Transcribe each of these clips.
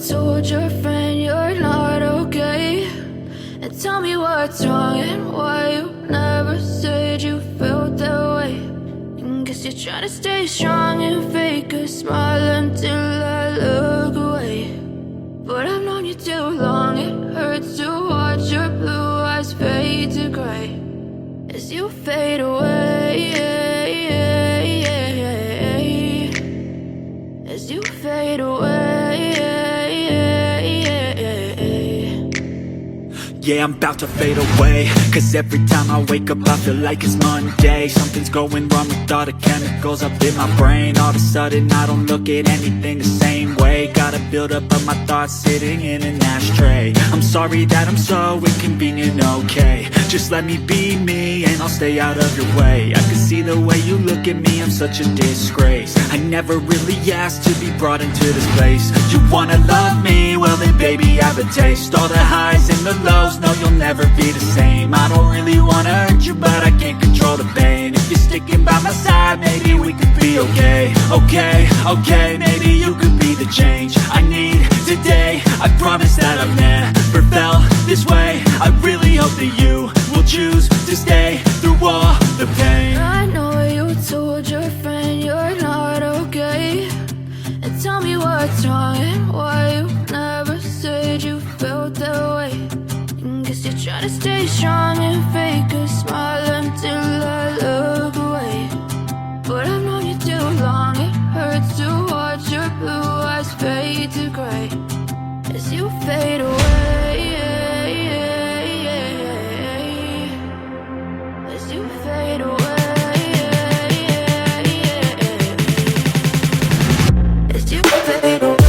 told your friend you're not okay? And tell me what's wrong and why you never said you felt that way. And guess you're trying to stay strong and fake a smile until I look away. But I've known you too long, it hurts to watch your blue eyes fade to gray as you fade away, as you fade away. Yeah, I'm about to fade away, cause every time I wake up I feel like it's Monday. Something's going wrong with all the chemicals up in my brain. All of a sudden I don't look at anything the same way. Got a build up of my thoughts sitting in an ashtray. I'm sorry that I'm so inconvenient, okay? Just let me be me and I'll stay out of your way. I can see the way you look at me, I'm such a disgrace. I never really asked to be brought into this place. You wanna love me? Well then baby I have a taste. All the highs and the lows, no you'll never be the same. I don't really wanna hurt you but I can't control the pain. If you're sticking by my side maybe we could be okay. Okay, maybe you could be the change I need today. I promise that I've never felt this way. I really hope that you will choose to stay through all the pain. I know you told your friend you're not okay. And tell me what's wrong and why you never said you felt that way. And guess you're trying to stay strong and fake a smile until I look away. But I've known you too long, it hurts to watch your blue eyes fade to gray as you fade away, as you fade away, as you fade away.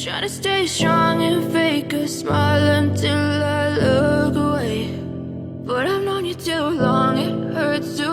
Try to stay strong and fake a smile until I look away. But I've known you too long, it hurts to